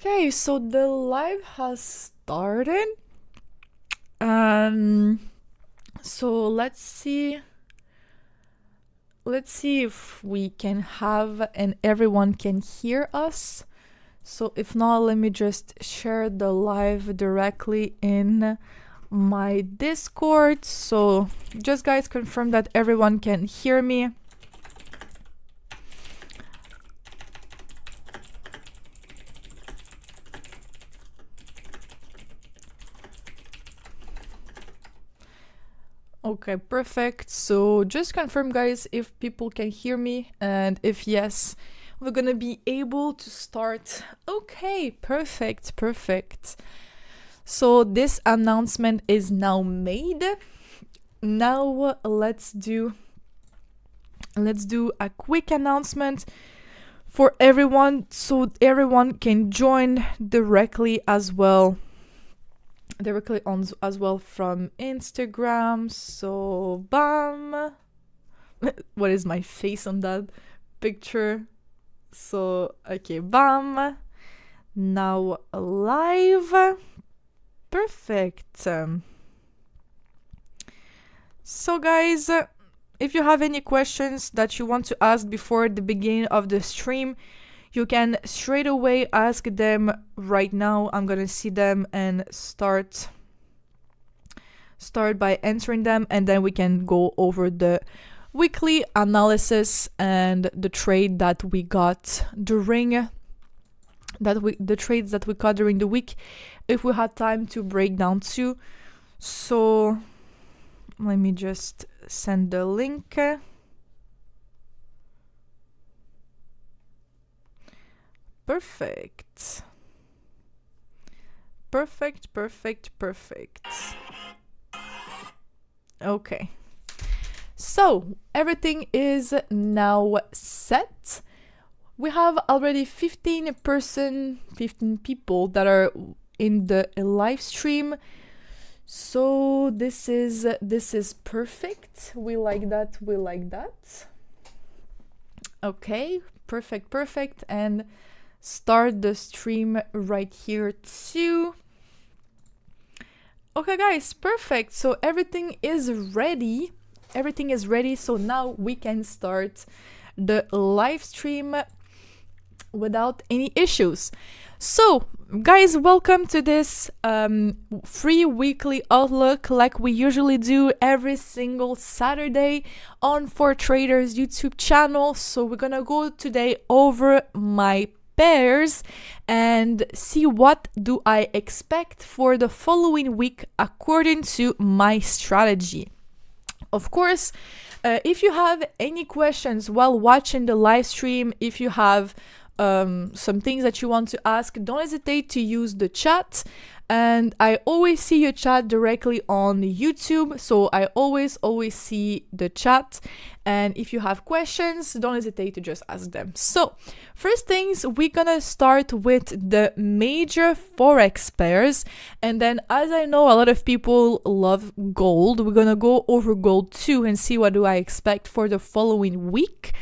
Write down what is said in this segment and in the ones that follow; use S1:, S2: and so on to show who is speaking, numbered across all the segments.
S1: Okay, so the live has started. So let's see if we can have and everyone can hear us. So if not, let me just share the live directly in my Discord. So just guys confirm that everyone can hear me. Okay, perfect. So just confirm guys if people can hear me, and if yes, we're gonna be able to start. Okay, perfect. So this announcement is now made. Now let's do a quick announcement for everyone so everyone can join directly as well from Instagram. So bam. What is my face on that picture? So okay, bam, now live. Perfect. So guys, if you have any questions that you want to ask before the beginning of the stream, you can straight away ask them right now. I'm gonna see them and start by answering them, and then we can go over the weekly analysis and the trade that we got during the trades that we got during the week, if we had time to break down too. So let me just send the link. Perfect. Okay. So everything is now set. We have already 15 people that are in the live stream. So this is perfect. We like that. Okay, perfect. And start the stream right here too. Okay guys, perfect. So everything is ready. So now we can start the live stream without any issues. So guys, welcome to this free weekly outlook like we usually do every single Saturday on For Traders YouTube channel. So we're gonna go today over my pairs and see what do I expect for the following week according to my strategy. Of course, if you have any questions while watching the live stream, if you have some things that you want to ask, don't hesitate to use the chat. And I always see your chat directly on YouTube, so I always see the chat. And if you have questions, don't hesitate to just ask them. So first things, we're gonna start with the major Forex pairs. And then, as I know a lot of people love gold, we're gonna go over gold too and see what do I expect for the following week.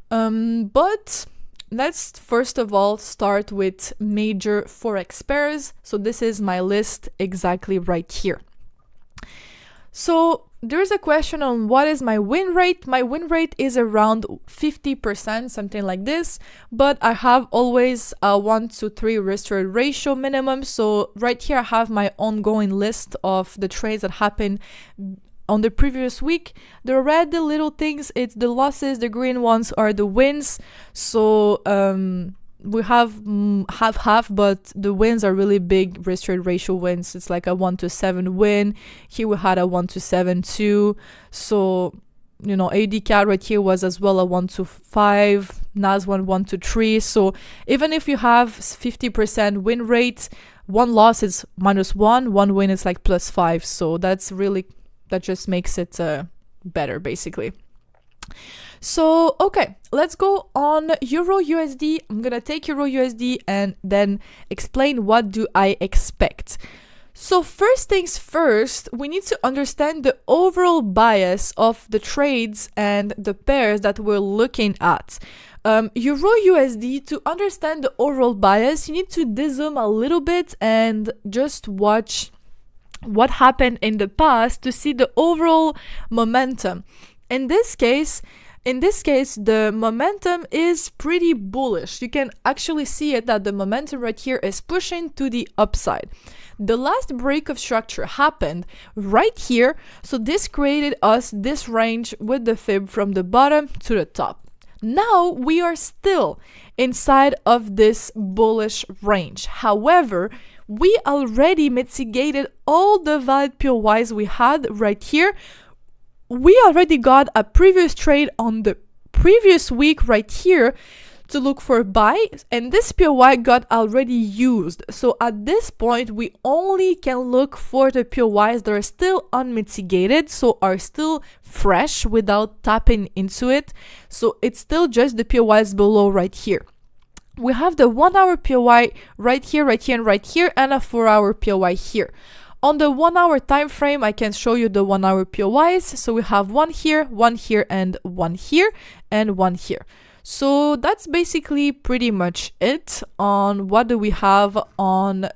S1: But let's first of all start with major Forex pairs. So this is my list exactly right here. So there's a question on what is my win rate. My win rate is around 50%, something like this, but I have always a 1-to-3 risk-reward ratio minimum. So right here I have my ongoing list of the trades that happened on the previous week. The red, the little things, it's the losses. The green ones are the wins. So we have half, but the wins are really big risk-reward ratio wins. It's like a 1-to-7 win. Here we had a 1-to-7 too. So, you know, AUDCAD right here was as well a 1-to-5. NAS 1-to-3. So even if you have 50% win rate, one loss is -1, one win is like +5. So that just makes it better basically. So okay, let's go on EURUSD. I'm gonna take EURUSD and then explain what do I expect. So first things first, we need to understand the overall bias of the trades and the pairs that we're looking at. Euro USD, to understand the overall bias, you need to dezoom a little bit and just watch what happened in the past to see the overall momentum. In this case, the momentum is pretty bullish. You can actually see it that the momentum right here is pushing to the upside. The last break of structure happened right here, so this created us this range with the fib from the bottom to the top. Now we are still inside of this bullish range. However, we already mitigated all the valid POYs we had right here. We already got a previous trade on the previous week right here to look for buy, and this POY got already used. So at this point, we only can look for the POYs that are still unmitigated, so are still fresh without tapping into it. So it's still just the POYs below right here. We have the 1 hour POY right here, and right here, and a 4 hour POY here. On the 1 hour time frame, I can show you the 1 hour POYs. So we have one here, and one here, and one here. So that's basically pretty much it on what do we have on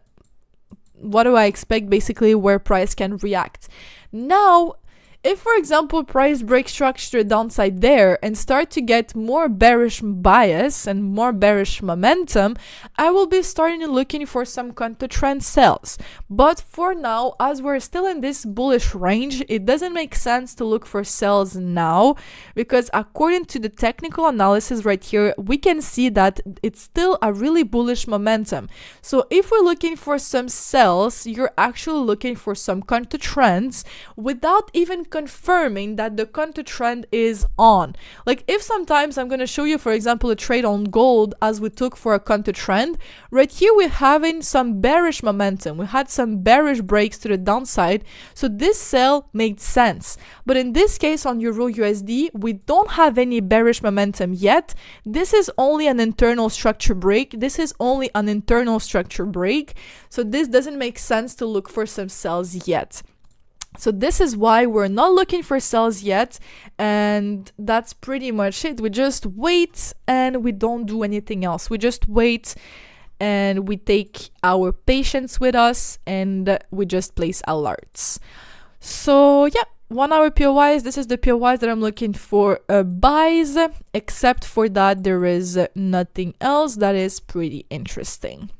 S1: what do I expect basically where price can react. Now, if, for example, price breaks structure downside there and start to get more bearish bias and more bearish momentum, I will be starting looking for some counter trend sells. But for now, as we're still in this bullish range, it doesn't make sense to look for sells now, because according to the technical analysis right here, we can see that it's still a really bullish momentum. So if we're looking for some sells, you're actually looking for some counter trends without even confirming that the counter trend is on. Like if sometimes I'm going to show you, for example, a trade on gold as we took for a counter trend, right here we're having some bearish momentum. We had some bearish breaks to the downside, so this sell made sense. But in this case on Euro USD, we don't have any bearish momentum yet. This is only an internal structure break. So this doesn't make sense to look for some sells yet. So this is why we're not looking for sells yet, and that's pretty much it. We just wait and we don't do anything else. We just wait and we take our patience with us and we just place alerts. So yeah, 1 hour POYs, this is the POYs that I'm looking for buys. Except for that, there is nothing else that is pretty interesting.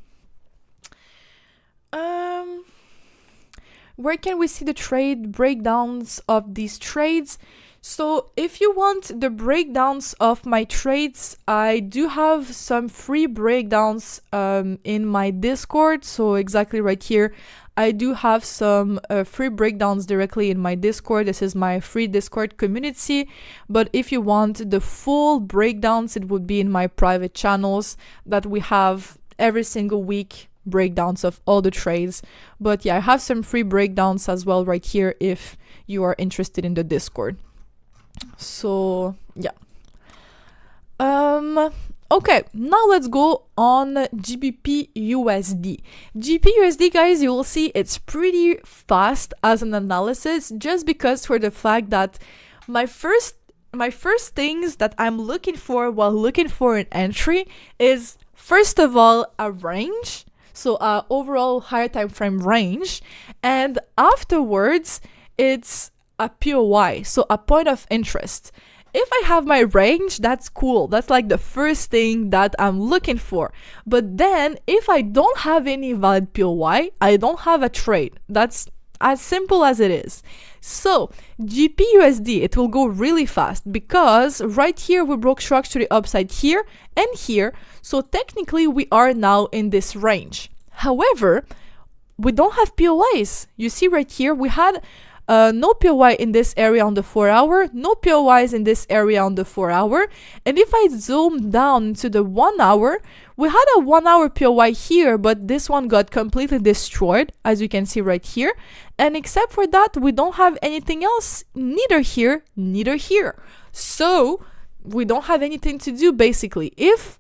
S1: Where can we see the trade breakdowns of these trades? So if you want the breakdowns of my trades, I do have some free breakdowns in my Discord. So exactly right here, I do have some free breakdowns directly in my Discord. This is my free Discord community. But if you want the full breakdowns, it would be in my private channels that we have every single week. Breakdowns of all the trades. But yeah, I have some free breakdowns as well right here if you are interested in the Discord. So yeah. Okay, now let's go on GBPUSD. GBPUSD, guys, you will see it's pretty fast as an analysis, just because for the fact that my first things that I'm looking for while looking for an entry is, first of all, a range. So overall higher time frame range, and afterwards it's a POY, so a point of interest. If I have my range, that's cool. That's like the first thing that I'm looking for. But then if I don't have any valid POY, I don't have a trade. That's as simple as it is. So GBPUSD, it will go really fast because right here we broke structure the upside here and here. So technically we are now in this range. However, we don't have POYs. You see right here, we had no POY in this area on the 4 hour, no POYs in this area on the 4 hour. And if I zoom down to the 1 hour, we had a 1 hour POY here, but this one got completely destroyed, as you can see right here. And except for that, we don't have anything else, neither here, neither here. So we don't have anything to do basically. If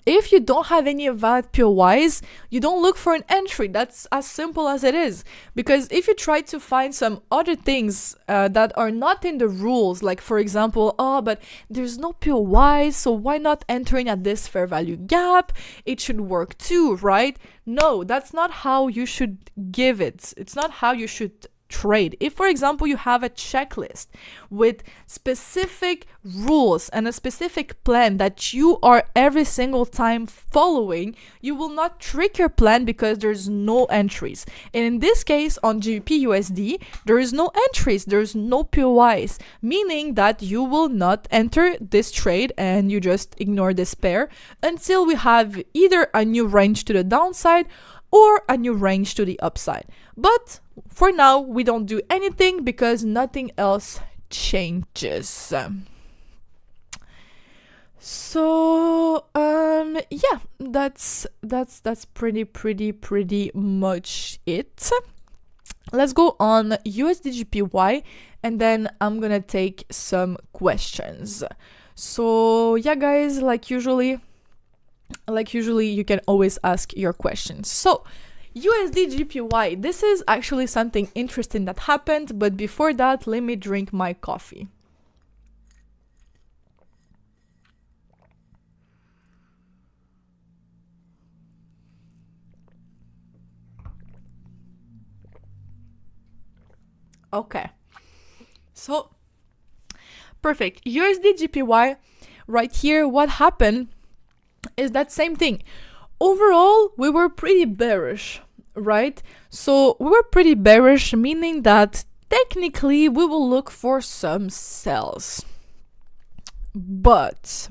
S1: If you don't have any valid POIs, you don't look for an entry. That's as simple as it is. Because if you try to find some other things that are not in the rules, like for example, oh, but there's no POIs, so why not entering at this fair value gap? It should work too, right? No, that's not how you should give it. It's not how you should trade. If, for example, you have a checklist with specific rules and a specific plan that you are every single time following, you will not trick your plan because there's no entries. And in this case, on GBPUSD, there is no entries, there's no POIs, meaning that you will not enter this trade and you just ignore this pair until we have either a new range to the downside or a new range to the upside. But for now, we don't do anything because nothing else changes. So yeah, that's pretty much it. Let's go on USDGPY, and then I'm gonna take some questions. So yeah, guys, like usually you can always ask your questions. So USDGPY, this is actually something interesting that happened, but before that, let me drink my coffee. Okay, so perfect. USDGPY, right here, what happened is that same thing. Overall, we were pretty bearish, right? So we were pretty bearish, meaning that technically we will look for some sells. But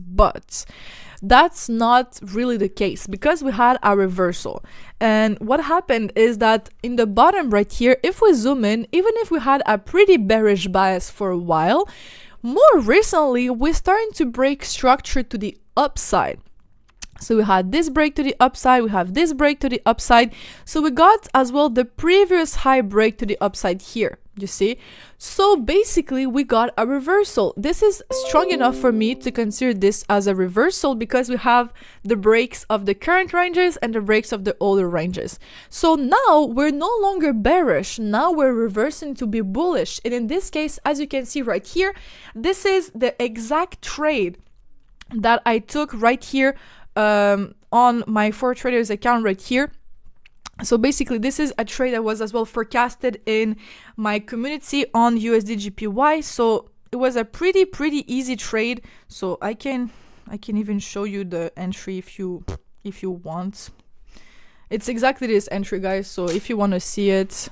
S1: that's not really the case because we had a reversal. And what happened is that in the bottom right here, if we zoom in, even if we had a pretty bearish bias for a while, more recently we're starting to break structure to the upside. So we had this break to the upside, we have this break to the upside. So we got as well the previous high break to the upside here, you see? So basically we got a reversal. This is strong enough for me to consider this as a reversal because we have the breaks of the current ranges and the breaks of the older ranges. So now we're no longer bearish, now we're reversing to be bullish. And in this case, as you can see right here, this is the exact trade that I took right here on my ForeTraders account right here. So basically this is a trade that was as well forecasted in my community on USDGPY. So it was a pretty easy trade. So I can even show you the entry if you want. It's exactly this entry, guys. So if you want to see it,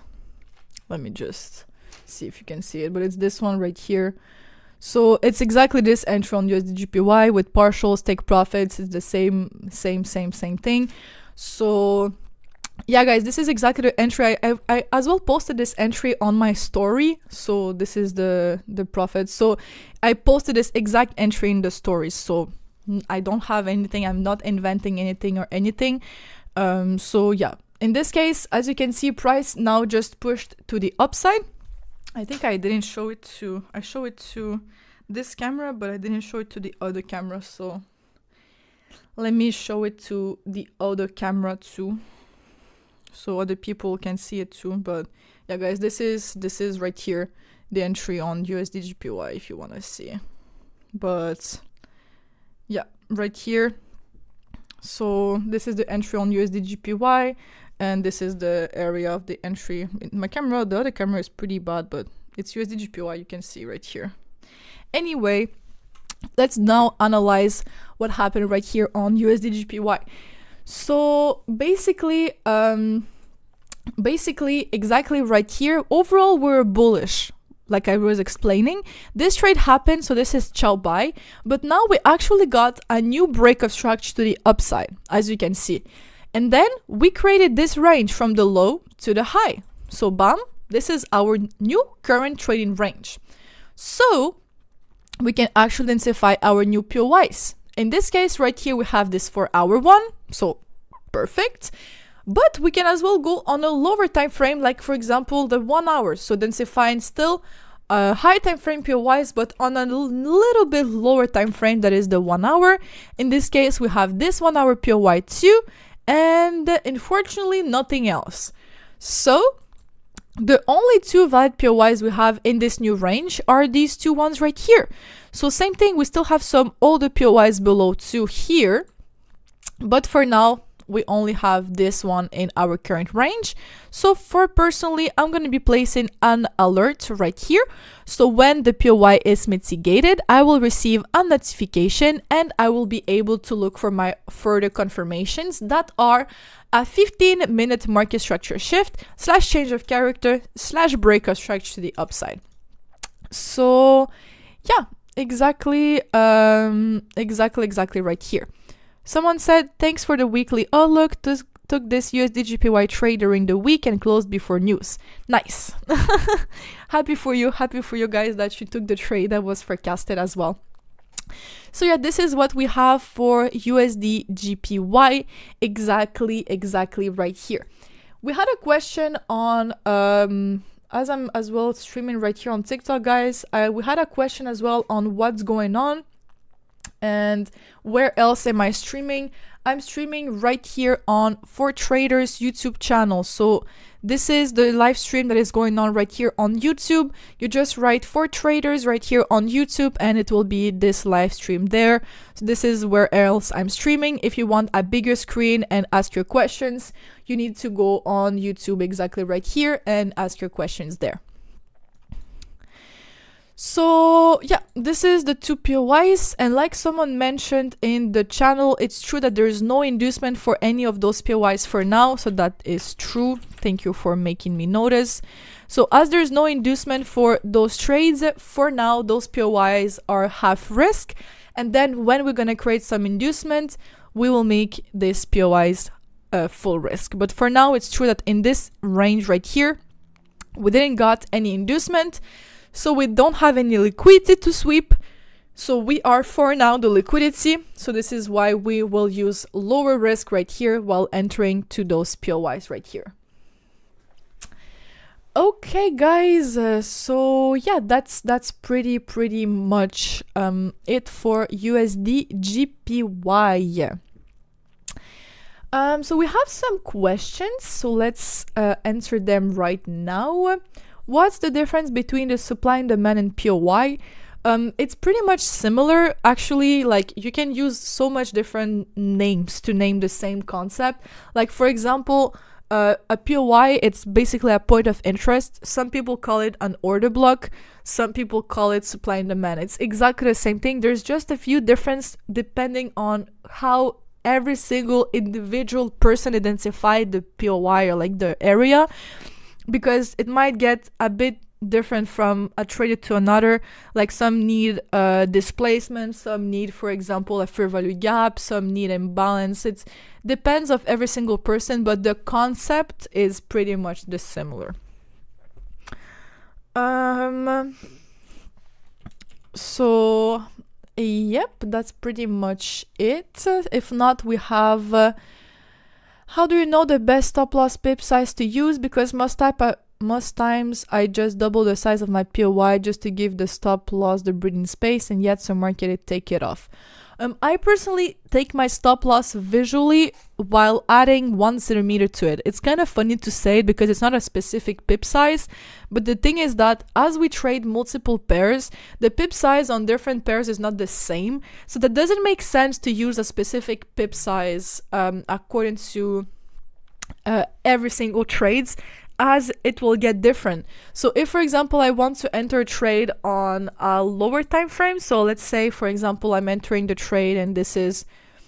S1: let me just see if you can see it, but it's this one right here. So it's exactly this entry on USDGPY with partials, take profits. It's the same thing. So yeah, guys, this is exactly the entry. I as well posted this entry on my story. So this is the profit. So I posted this exact entry in the stories. So I don't have anything. I'm not inventing anything or anything. So yeah, in this case, as you can see, price now just pushed to the upside. I think I didn't show it to, I show it to this camera, but I didn't show it to the other camera. So let me show it to the other camera too, so other people can see it too. But yeah, guys, this is right here, the entry on USDGPY if you want to see. But yeah, right here. So this is the entry on USDGPY. And this is the area of the entry. My camera, the other camera is pretty bad, but it's USDGPY, you can see right here. Anyway, let's now analyze what happened right here on USDGPY. So basically exactly right here, overall we're bullish. Like I was explaining, this trade happened, so this is chow buy, but now we actually got a new break of structure to the upside, as you can see. And then we created this range from the low to the high. So bam, this is our new current trading range. So we can actually identify our new POIs. In this case, right here, we have this for hour one. So perfect. But we can as well go on a lower time frame, like for example, the 1 hour. So identifying still high time frame POYs, but on a little bit lower time frame, that is the 1 hour. In this case, we have this 1 hour POY too, and unfortunately nothing else. So the only two valid POYs we have in this new range are these two ones right here. So same thing, we still have some older POYs below 2 here, but for now we only have this one in our current range. So for personally, I'm going to be placing an alert right here. So when the POY is mitigated, I will receive a notification and I will be able to look for my further confirmations that are a 15-minute market structure shift / change of character / break of structure to the upside. So yeah, exactly right here. Someone said, thanks for the weekly outlook. Took this USDGPY trade during the week and closed before news. Nice. Happy for you guys that you took the trade that was forecasted as well. So yeah, this is what we have for USDGPY exactly right here. We had a question on as I'm as well streaming right here on TikTok, guys. We had a question as well on what's going on and where else am I streaming. I'm streaming right here on For Traders YouTube channel. So this is the live stream that is going on right here on YouTube. You just write For Traders right here on YouTube and it will be this live stream there. So this is where else I'm streaming. If you want a bigger screen and ask your questions, you need to go on YouTube exactly right here and ask your questions there. So yeah, this is the two POYs, and like someone mentioned in the channel, it's true that there is no inducement for any of those POYs for now, so that is true. Thank you for making me notice. So as there's no inducement for those trades, for now those POYs are half risk, and then when we're gonna create some inducement, we will make these POYs full risk. But for now, it's true that in this range right here, we didn't got any inducement. So we don't have any liquidity to sweep. So we are for now the liquidity. So this is why we will use lower risk right here while entering to those POYs right here. Okay, guys. So yeah, that's pretty much it for USDGPY. So we have some questions. So let's answer them right now. What's the difference between the supply and demand and POY? It's pretty much similar, actually. Like, you can use so much different names to name the same concept. Like, for example, a POY, it's basically a point of interest. Some people call it an order block. Some people call it supply and demand. It's exactly the same thing. There's just a few differences depending on how every single individual person identified the POY or like the area, because it might get a bit different from a trader to another. Like, some need displacement, some need, for example, a fair value gap, some need imbalance. It depends of every single person, but the concept is pretty much the similar. So yep, that's pretty much it. If not, we have how do you know the best stop loss pip size to use? Because most times I just double the size of my POY just to give the stop loss the breathing space, and yet some market take it off. I personally take my stop loss visually while adding 1 centimeter to it. It's kind of funny to say it because it's not a specific pip size, but the thing is that as we trade multiple pairs, the pip size on different pairs is not the same. So that doesn't make sense to use a specific pip size according to every single trades, as it will get different. So if, for example, I want to enter a trade on a lower time frame, so let's say, for example, I'm entering the trade and this is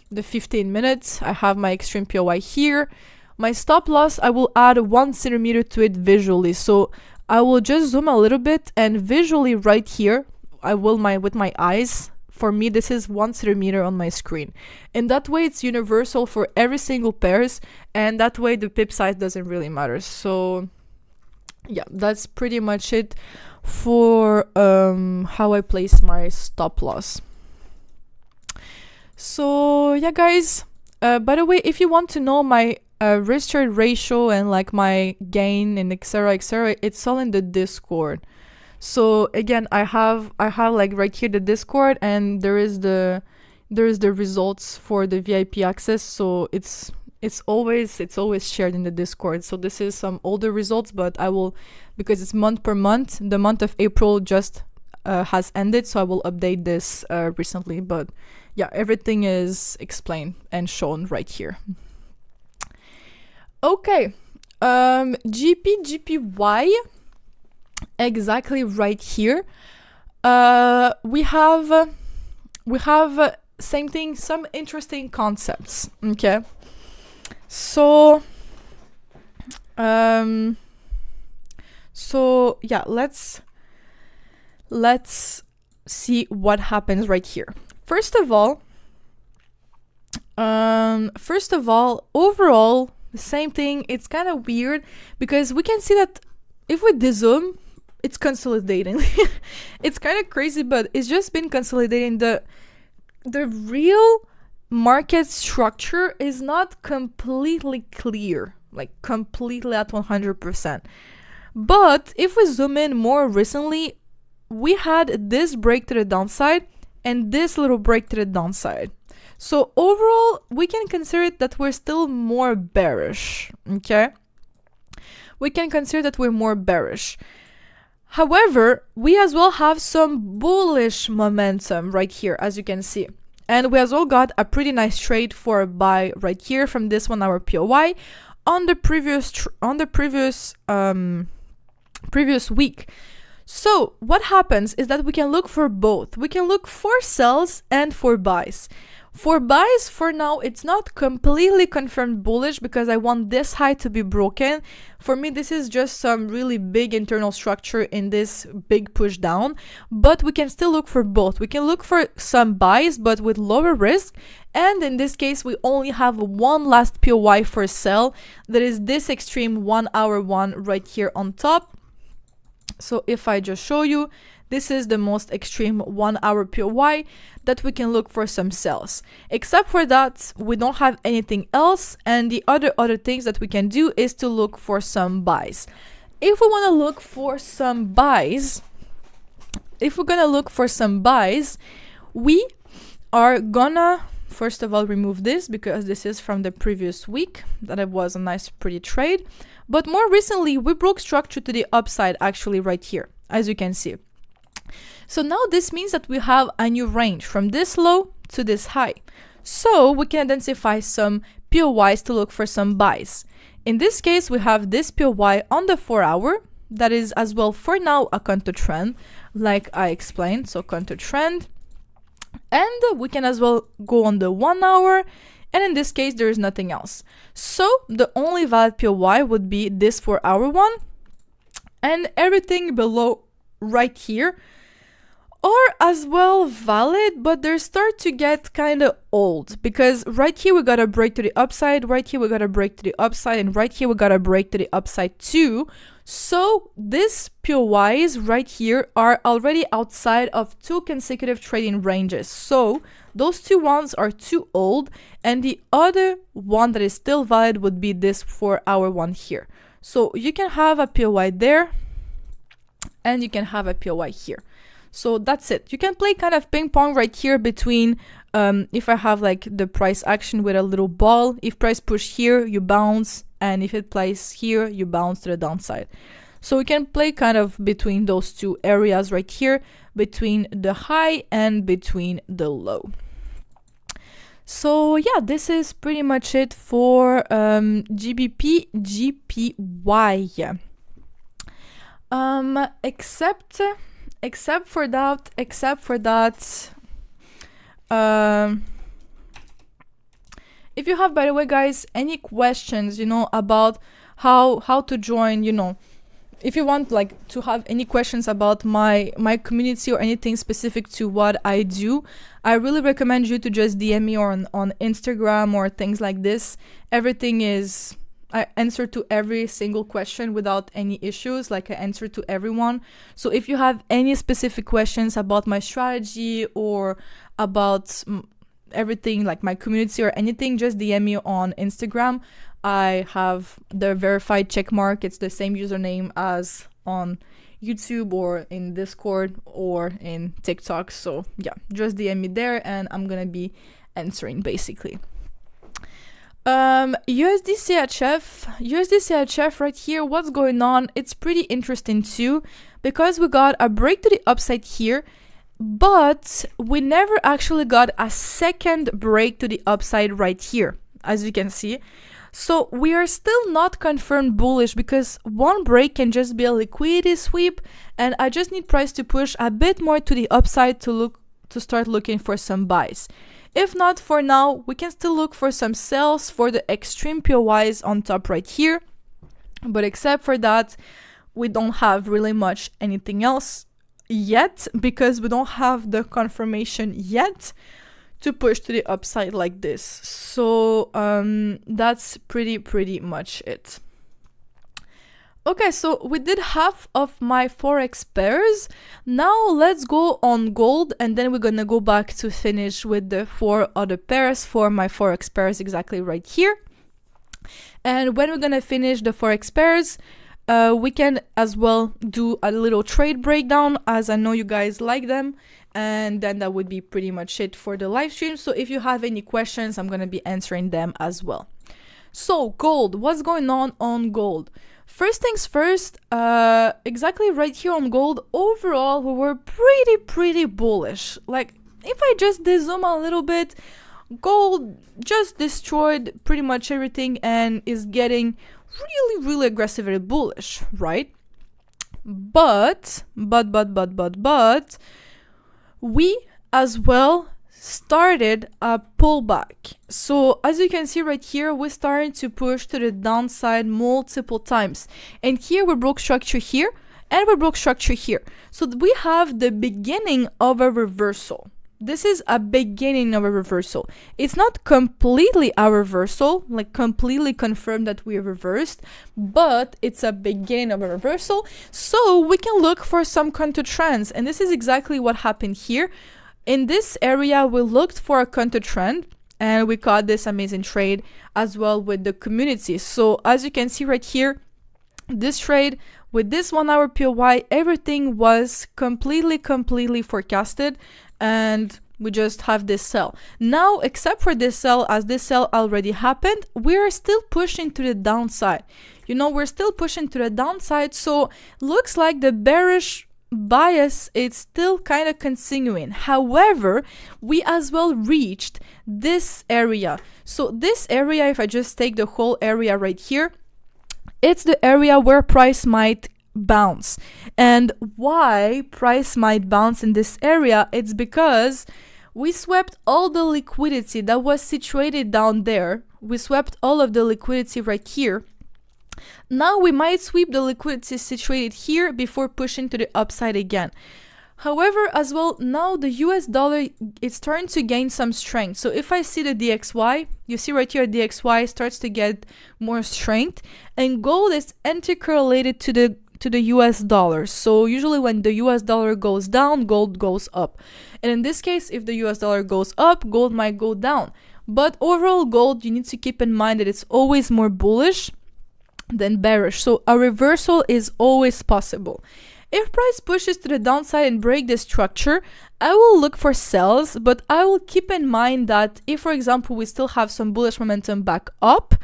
S1: the 15 minutes, I have my extreme POY here, my stop loss, I will add 1 centimeter to it visually. So I will just zoom a little bit, and visually right here, I will with my eyes, for me this is 1 centimeter on my screen, and that way it's universal for every single pairs, and that way the pip size doesn't really matter. So yeah, that's pretty much it for how I place my stop loss. So yeah, guys, by the way, if you want to know my risk trade ratio and like my gain and etc, it's all in the Discord. So again, I have like right here the Discord, and there is the results for the VIP access. So it's always shared in the Discord. So this is some older results, but I will, because it's month per month, the month of April just has ended, so I will update this recently. But yeah, everything is explained and shown right here. Okay, GBPUSD, exactly right here. We have same thing, some interesting concepts. Okay, so yeah, let's see what happens right here. First of all, overall, the same thing. It's kind of weird because we can see that if we dezoom, it's consolidating. It's kind of crazy, but it's just been consolidating. The real market structure is not completely clear, like completely at 100%. But if we zoom in more recently, we had this break to the downside and this little break to the downside. So overall, we can consider it that we're still more bearish, okay? We can consider that we're more bearish. However, we as well have some bullish momentum right here, as you can see. And we as well got a pretty nice trade for a buy right here from this 1 hour POI on the previous week. So what happens is that we can look for both. We can look for sells and for buys. For buys, for now, it's not completely confirmed bullish because I want this high to be broken. For me, this is just some really big internal structure in this big push down, but we can still look for both. We can look for some buys, but with lower risk. And in this case, we only have one last POI for sell. That is this extreme 1 hour one right here on top. So if I just show you, this is the most extreme 1 hour POI that we can look for some sells. Except for that, we don't have anything else. And the other things that we can do is to look for some buys. If we want to look for some buys, we are gonna first of all remove this because this is from the previous week that it was a nice pretty trade. But more recently, we broke structure to the upside actually right here, as you can see. So now this means that we have a new range from this low to this high. So we can identify some POIs to look for some buys. In this case, we have this POI on the 4 hour. That is as well for now a counter trend, like I explained. So counter trend. And we can as well go on the 1 hour. And in this case, there is nothing else. So the only valid POI would be this 4 hour one. And everything below right here are as well valid, but they start to get kind of old because right here we got a break to the upside, right here we got a break to the upside, and right here we got a break to the upside too. So these POIs right here are already outside of 2 consecutive trading ranges. So those 2 ones are too old, and the other one that is still valid would be this 4 hour one here. So you can have a POI there and you can have a POI here. So that's it. You can play kind of ping pong right here between if I have like the price action with a little ball. If price push here, you bounce, and if it plays here, you bounce to the downside. So we can play kind of between those 2 areas right here, between the high and between the low. So yeah, this is pretty much it for GBPJPY. Except for that, if you have, by the way, guys, any questions, you know, about how to join, you know, if you want like to have any questions about my community or anything specific to what I do, I really recommend you to just DM me on Instagram or things like this. Everything is, I answer to every single question without any issues, like I answer to everyone. So if you have any specific questions about my strategy or about everything like my community or anything, just DM me on Instagram. I have the verified check mark. It's the same username as on YouTube or in Discord or in TikTok. So yeah, just DM me there and I'm gonna be answering basically. USDCHF right here, what's going on? It's pretty interesting too, because we got a break to the upside here, but we never actually got a second break to the upside right here, as you can see. So we are still not confirmed bullish, because one break can just be a liquidity sweep, and I just need price to push a bit more to the upside to start looking for some buys. If not, for now, we can still look for some sells for the extreme POIs on top right here. But except for that, we don't have really much anything else yet, because we don't have the confirmation yet to push to the upside like this. So that's pretty much it. Okay, so we did half of my Forex pairs. Now let's go on gold, and then we're gonna go back to finish with the 4 other pairs for my Forex pairs exactly right here. And when we're gonna finish the Forex pairs, we can as well do a little trade breakdown, as I know you guys like them. And then that would be pretty much it for the live stream. So if you have any questions, I'm gonna be answering them as well. So gold, what's going on gold? First things first, exactly right here on gold, overall we were pretty bullish. Like, if I just zoom a little bit, gold just destroyed pretty much everything and is getting really aggressively bullish, right? But we as well started a pullback. So as you can see right here, we're starting to push to the downside multiple times, and here we broke structure here and we broke structure here. So we have the beginning of a reversal. This is a beginning of a reversal. It's not completely a reversal, like completely confirmed that we reversed, but it's a beginning of a reversal. So we can look for some counter trends, and this is exactly what happened here. In this area, we looked for a counter trend, and we caught this amazing trade as well with the community. So as you can see right here, this trade with this 1 hour POI, everything was completely forecasted, and we just have this sell. Now, except for this sell, as this sell already happened, we are still pushing to the downside. You know, we're still pushing to the downside, so looks like the bearish bias is still kind of continuing. However, we as well reached this area. So this area, if I just take the whole area right here, it's the area where price might bounce. And why price might bounce in this area? It's because we swept all the liquidity that was situated down there. We swept all of the liquidity right here. Now we might sweep the liquidity situated here before pushing to the upside again. However, as well, now the US dollar is starting to gain some strength. So if I see the DXY, you see right here, DXY starts to get more strength, and gold is anti-correlated to the US dollar. So usually when the US dollar goes down, gold goes up. And in this case, if the US dollar goes up, gold might go down. But overall gold, you need to keep in mind that it's always more bullish than bearish. So a reversal is always possible. If price pushes to the downside and break the structure, I will look for sells, but I will keep in mind that if, for example, we still have some bullish momentum back up,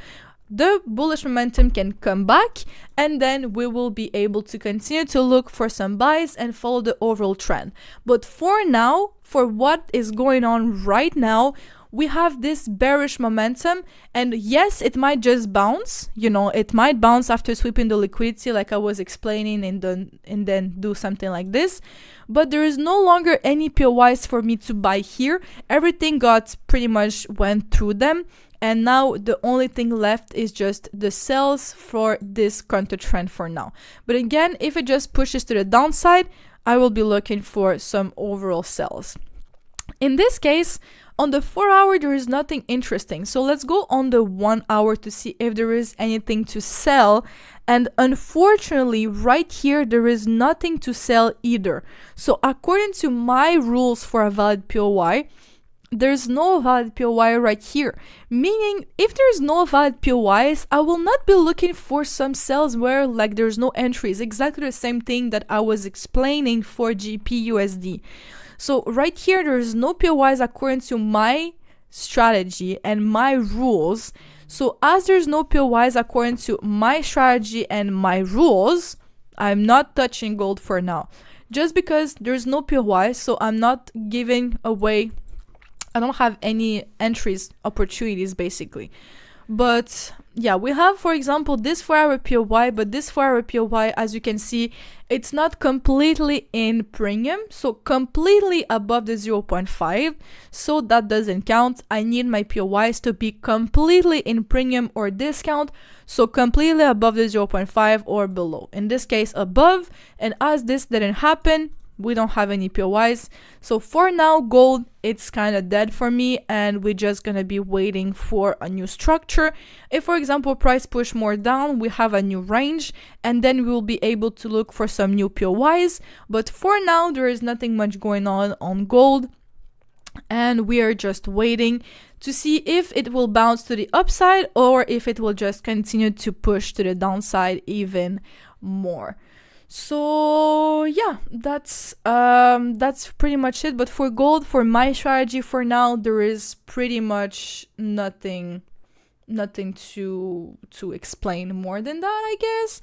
S1: the bullish momentum can come back, and then we will be able to continue to look for some buys and follow the overall trend. But for now, for what is going on right now, we have this bearish momentum, and yes, it might just bounce, you know, it might bounce after sweeping the liquidity like I was explaining, and then do something like this, but there is no longer any POIs for me to buy here. Everything got pretty much went through them, and now the only thing left is just the sells for this counter trend for now. But again, if it just pushes to the downside, I will be looking for some overall sells. In this case, on the 4 hour, there is nothing interesting. So let's go on the 1 hour to see if there is anything to sell. And unfortunately, right here, there is nothing to sell either. So according to my rules for a valid POI, there's no valid POY right here. Meaning, if there's no valid POYs, I will not be looking for some cells where like there's no entries. Exactly the same thing that I was explaining for GBPUSD. So right here, there's no POYs according to my strategy and my rules. So as there's no POYs according to my strategy and my rules, I'm not touching gold for now. Just because there's no POY, so I'm not giving away, I don't have any entries opportunities basically. But yeah, we have, for example, this 4-hour POY, but this 4-hour POY, as you can see, it's not completely in premium, so completely above the 0.5, so that doesn't count. I need my POYs to be completely in premium or discount, so completely above the 0.5 or below. In this case, above, and as this didn't happen, we don't have any POYs. So for now, gold, it's kind of dead for me, and we're just gonna be waiting for a new structure. If, for example, price push more down, we have a new range, and then we will be able to look for some new POYs. But for now, there is nothing much going on gold, and we are just waiting to see if it will bounce to the upside or if it will just continue to push to the downside even more. So yeah, that's pretty much it. But for gold, for my strategy for now, there is pretty much nothing to explain more than that, I guess.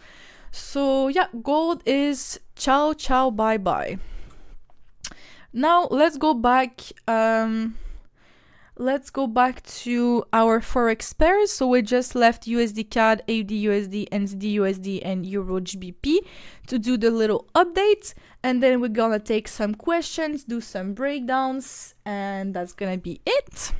S1: So yeah, gold is ciao ciao bye bye. Now let's go back to our Forex pairs. So we just left USDCAD, AUDUSD, NZDUSD, and EURGBP to do the little updates. And then we're gonna take some questions, do some breakdowns, and that's gonna be it.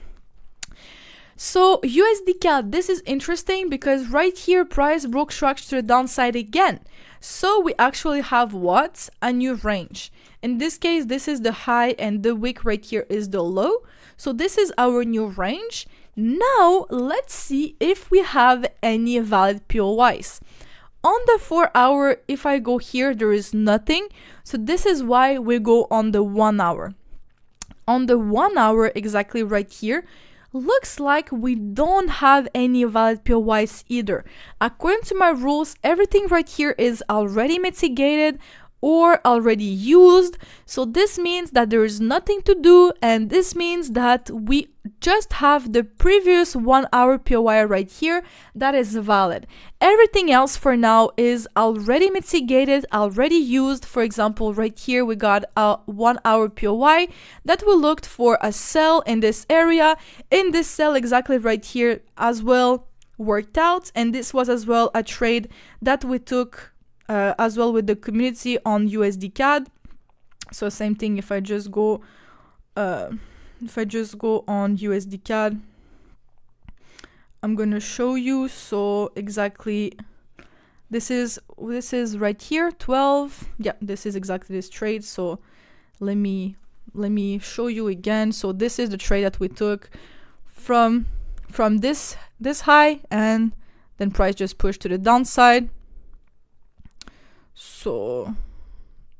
S1: So USDCAD, this is interesting because right here, price broke structure to the downside again. So we actually have what? A new range. In this case, this is the high and the wick right here is the low. So this is our new range. Now let's see if we have any valid POYs. On the 4-hour, if I go here, there is nothing. So this is why we go on the 1 hour. On the 1 hour, exactly right here, looks like we don't have any valid POYs either. According to my rules, everything right here is already mitigated or already used. So this means that there is nothing to do, and this means that we just have the previous 1 hour POY right here that is valid. Everything else for now is already mitigated, already used. For example, right here we got a 1 hour POY that we looked for a sell in this area. In this sell exactly right here as well worked out, and this was as well a trade that we took as well with the community on USDCAD. So same thing, if I just go on USDCAD, I'm gonna show you. So exactly this is right here 12. Yeah, this is exactly this trade. So let me show you again. So this is the trade that we took from this high, and then price just pushed to the downside. So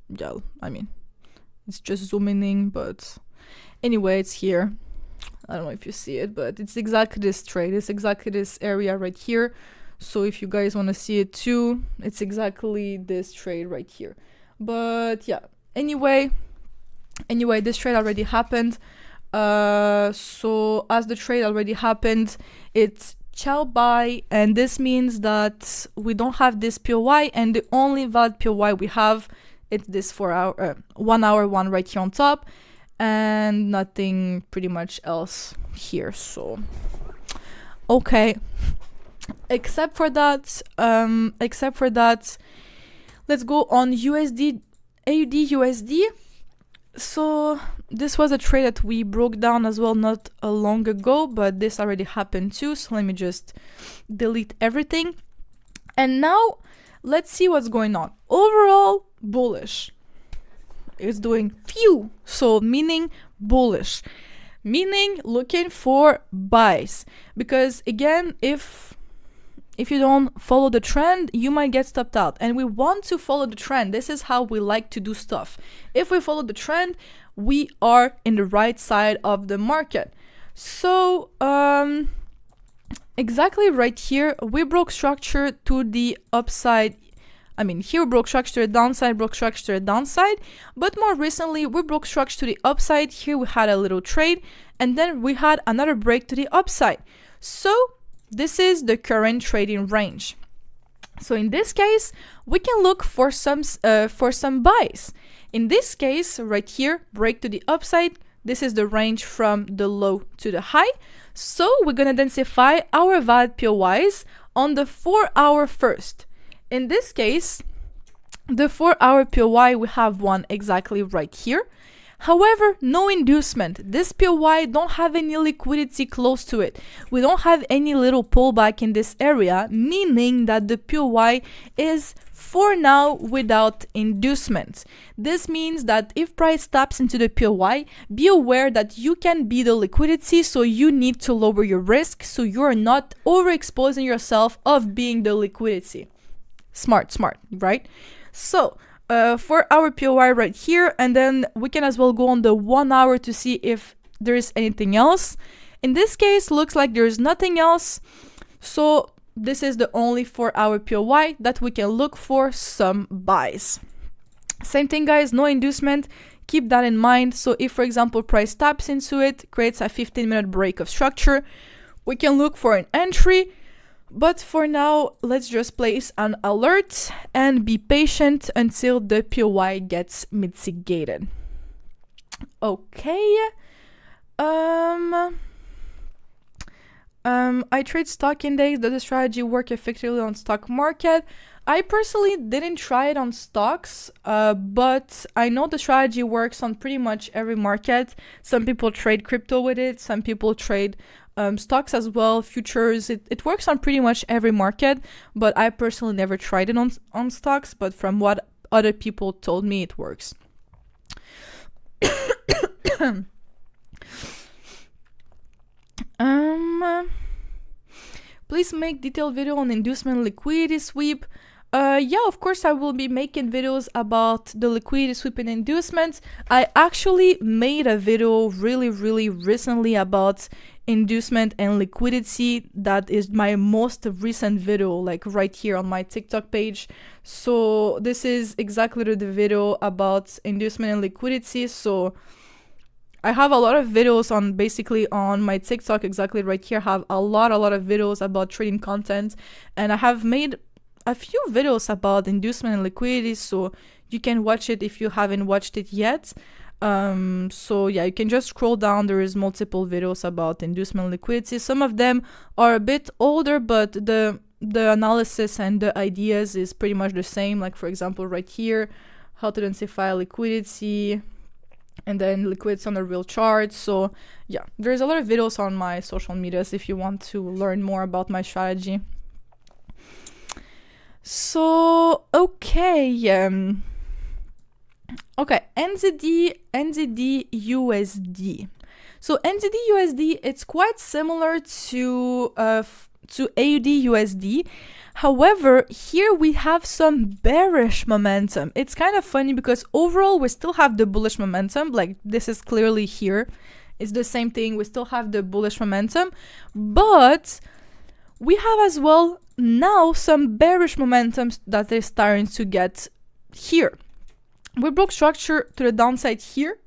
S1: yeah, I mean, it's just zooming in, but anyway, it's here. I don't know if you see it, but it's exactly this trade. It's exactly this area right here. So if you guys want to see it too, it's exactly this trade right here. But yeah, anyway, this trade already happened. So as the trade already happened, it's ciao bye, and this means that we don't have this POY, and the only valid POY we have, it's this 1 hour one right here on top, and nothing pretty much else here. So okay, except for that, let's go on AUDUSD. So this was a trade that we broke down as well not long ago, but this already happened too. So let me just delete everything. And now let's see what's going on. Overall, bullish. It's doing phew. So meaning bullish, meaning looking for buys. Because again, if you don't follow the trend, you might get stopped out. And we want to follow the trend. This is how we like to do stuff. If we follow the trend, we are in the right side of the market. So exactly right here, we broke structure to the upside. I mean, here we broke structure to the downside, broke structure to the downside, but more recently we broke structure to the upside. Here we had a little trade, and then we had another break to the upside. So this is the current trading range. So in this case, we can look for some buys. In this case, right here, break to the upside. This is the range from the low to the high. So we're gonna identify our valid POIs on the 4-hour first. In this case, the 4-hour POI, we have one exactly right here. However, no inducement. This POI don't have any liquidity close to it. We don't have any little pullback in this area, meaning that the POI is for now without inducement. This means that if price taps into the POI, be aware that you can be the liquidity, so you need to lower your risk so you're not overexposing yourself of being the liquidity. Smart, right? So for our POI right here, and then we can as well go on the 1 hour to see if there is anything else. In this case, looks like there's nothing else. So this is the only 4-hour POI that we can look for some buys. Same thing, guys, no inducement. Keep that in mind. So if, for example, price taps into it, creates a 15-minute break of structure, we can look for an entry. But for now, let's just place an alert and be patient until the POI gets mitigated. Okay. I trade stock index. Does the strategy work effectively on stock market? I personally didn't try it on stocks, but I know the strategy works on pretty much every market. Some people trade crypto with it. Some people trade stocks as well, futures. It works on pretty much every market, but I personally never tried it on stocks, but from what other people told me, it works. Please make detailed video on inducement liquidity sweep. Yeah, of course I will be making videos about the liquidity sweep and inducements. I actually made a video really recently about inducement and liquidity. That is my most recent video, like right here on my TikTok page. So this is exactly the video about inducement and liquidity. So I have a lot of videos on basically on my TikTok exactly right here. I have a lot of videos about trading content, and I have made a few videos about inducement and liquidity, so you can watch it if you haven't watched it yet. So yeah, you can just scroll down. There is multiple videos about inducement and liquidity. Some of them are a bit older, but the analysis and the ideas is pretty much the same. Like for example, right here, how to identify liquidity, and then liquidity on the real chart. So yeah, there's a lot of videos on my social medias if you want to learn more about my strategy. So okay, NZDUSD. So NZDUSD, it's quite similar to AUDUSD. However, here we have some bearish momentum. It's kind of funny because overall we still have the bullish momentum. Like this is clearly here. It's the same thing. We still have the bullish momentum, but we have as well now some bearish momentums that they're starting to get here. We broke structure to the downside here.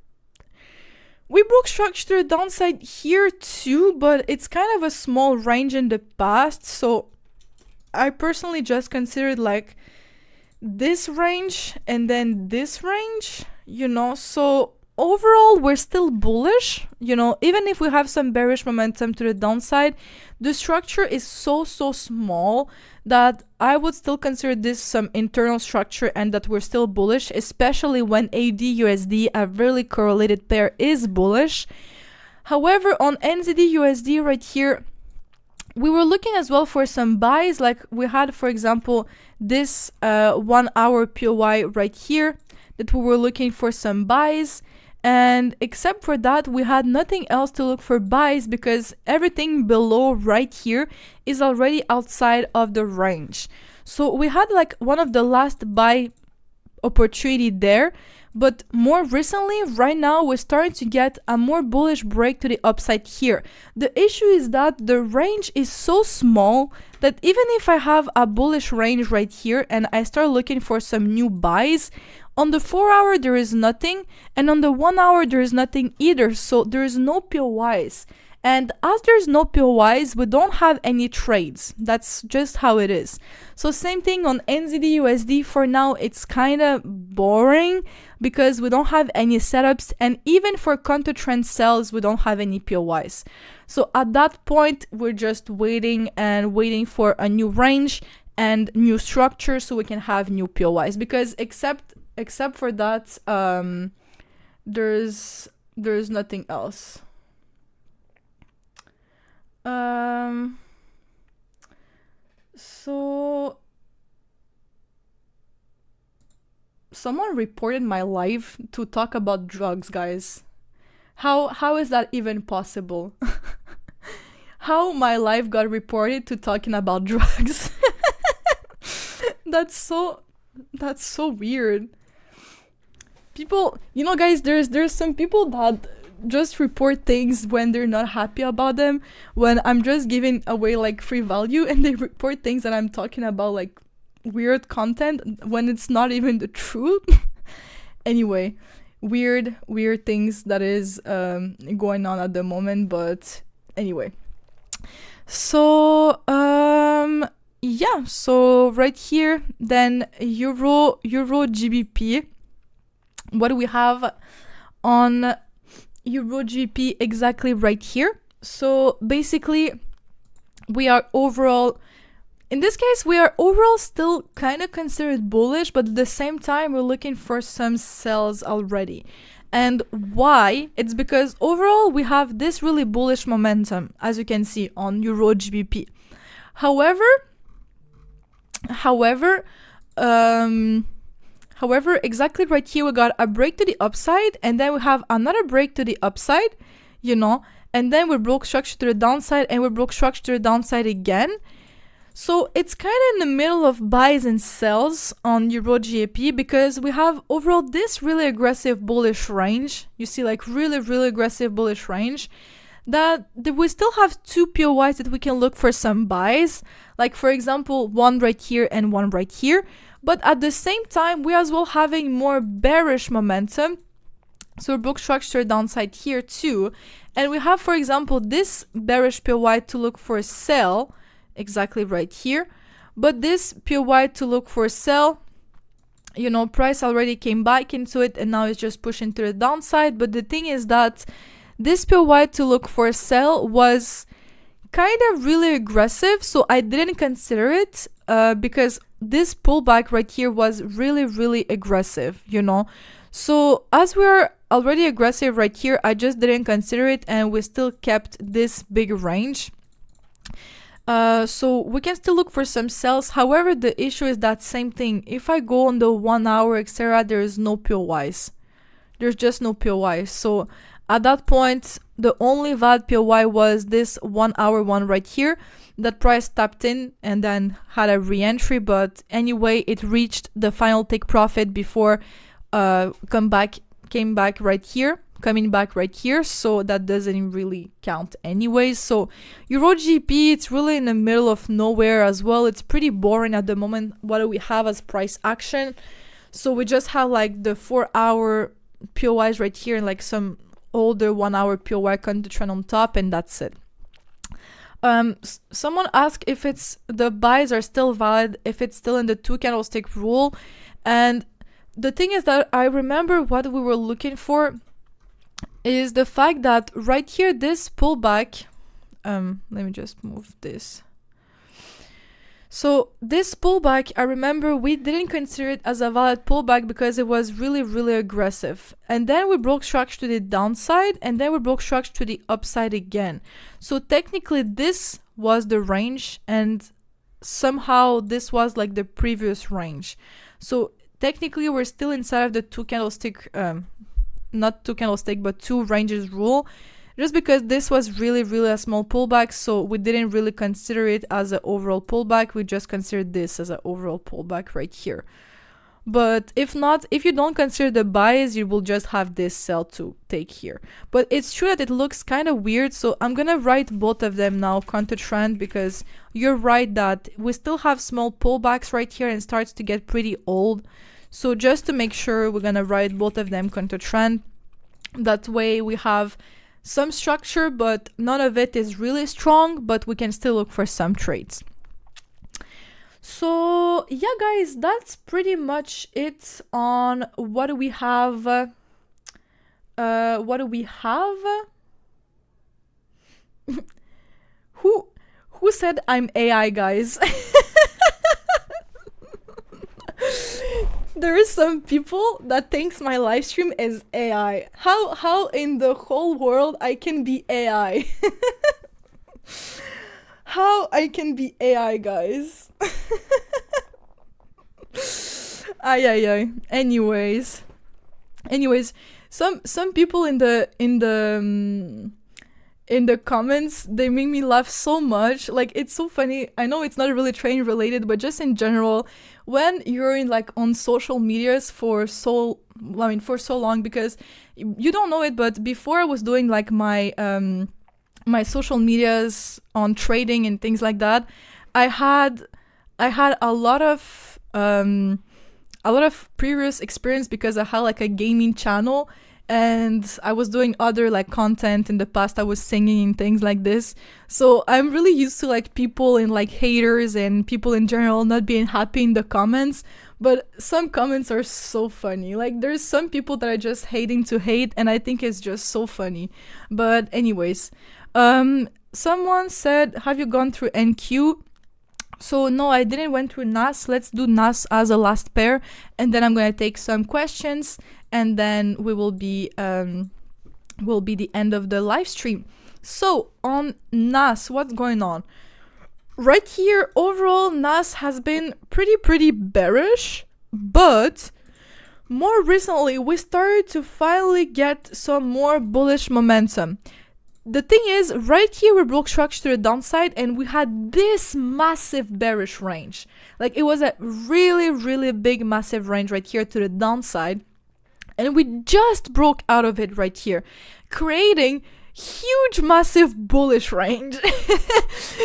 S1: We broke structure to the downside here too, but it's kind of a small range in the past. So I personally just considered like this range and then this range, you know. So overall, we're still bullish, you know, even if we have some bearish momentum to the downside. The structure is so small that I would still consider this some internal structure and that we're still bullish, especially when AUDUSD, a really correlated pair, is bullish. However, on NZDUSD right here, we were looking as well for some buys. Like we had, for example, this 1 hour POI right here that we were looking for some buys. And except for that, we had nothing else to look for buys because everything below right here is already outside of the range. So we had like one of the last buy opportunity there, But more recently, right now, we're starting to get a more bullish break to the upside here. The issue is that the range is so small that even if I have a bullish range right here and I start looking for some new buys, on the 4 hour there is nothing, and on the 1 hour there is nothing either, so there is no POIs. And as there's no POIs, we don't have any trades. That's just how it is. So same thing on NZDUSD. For now, it's kind of boring because we don't have any setups. And even for counter trend sells, we don't have any POIs. So at that point, we're just waiting and waiting for a new range and new structure so we can have new POIs. Because except for that, there's nothing else. So someone reported my live to talk about drugs, guys. How is that even possible? How my live got reported to talking about drugs? That's so weird. People, you know, guys, there's some people that just report things when they're not happy about them, when I'm just giving away like free value, and they report things that I'm talking about like weird content when it's not even the truth. Anyway, weird things that is going on at the moment. But anyway, so yeah, so right here then EURGBP, what do we have on EURGBP exactly right here? So basically we are overall, in this case, we are overall still kind of considered bullish, but at the same time we're looking for some sells already. And why? It's because overall we have this really bullish momentum, as you can see on EURGBP. However, exactly right here, we got a break to the upside, and then we have another break to the upside, you know, and then we broke structure to the downside, and we broke structure to the downside again. So it's kind of in the middle of buys and sells on EURGBP, because we have overall this really aggressive bullish range. You see, like really aggressive bullish range. That we still have two POIs that we can look for some buys, like for example one right here and one right here. But at the same time, we as well having more bearish momentum. So we broke structure downside here too. And we have, for example, this bearish POI to look for a sell, exactly right here. But this POI to look for a sell, you know, price already came back into it and now it's just pushing to the downside. But the thing is that this POI to look for a sell was kind of really aggressive. So I didn't consider it because this pullback right here was really aggressive, you know. So as we're already aggressive right here, I just didn't consider it, and we still kept this big range. So we can still look for some sells. However, the issue is that same thing. If I go on the 1 hour, etc., there is no POIs. There's just no POIs. So at that point, the only valid POI was this 1 hour one right here. That price tapped in and then had a re-entry, but anyway, it reached the final take profit before coming back right here, so that doesn't really count anyways. So EURGBP, it's really in the middle of nowhere as well. It's pretty boring at the moment. What do we have as price action? So we just have like the 4 hour POIs right here and like some older 1 hour POI counter trend on top, and that's it. Someone asked if it's the buys are still valid, if it's still in the 2 candlestick rule. And the thing is that I remember what we were looking for is the fact that right here, this pullback, let me just move this. So this pullback, I remember we didn't consider it as a valid pullback because it was really aggressive. And then we broke structure to the downside, and then we broke structure to the upside again. So technically this was the range, and somehow this was like the previous range. So technically we're still inside of the 2 candlestick, not 2 candlestick, but 2 ranges rule. Just because this was really a small pullback, so we didn't really consider it as an overall pullback. We just considered this as an overall pullback right here. But if not, if you don't consider the buys, you will just have this sell to take here. But it's true that it looks kind of weird, so I'm gonna write both of them now, counter trend, because you're right that we still have small pullbacks right here and starts to get pretty old. So just to make sure, we're gonna write both of them counter trend. That way we have some structure, but none of it is really strong, but we can still look for some trades. So yeah, guys, that's pretty much it on what do we have. What do we have? Who said I'm AI, guys? There is some people that thinks my live stream is AI. How in the whole world I can be AI? How I can be AI, guys? Ay. Anyways, some people in the comments, they make me laugh so much. Like, it's so funny. I know it's not really trading related, but just in general, when you're in like on social medias for so long, because you don't know it, but before I was doing like my my social medias on trading and things like that, I had a lot of previous experience because I had like a gaming channel, and I was doing other like content in the past. I was singing and things like this. So I'm really used to like people and like haters and people in general not being happy in the comments. But some comments are so funny. Like, there's some people that are just hating to hate, and I think it's just so funny. But anyways, someone said, have you gone through NQ? So no, I didn't went through NAS. Let's do NAS as a last pair, and then I'm gonna take some questions, and then we will be the end of the live stream. So on NAS, what's going on? Right here, overall, NAS has been pretty bearish, but more recently, we started to finally get some more bullish momentum. The thing is, right here we broke structure to the downside, and we had this massive bearish range. Like, it was a really big massive range right here to the downside, and we just broke out of it right here, creating huge massive bullish range.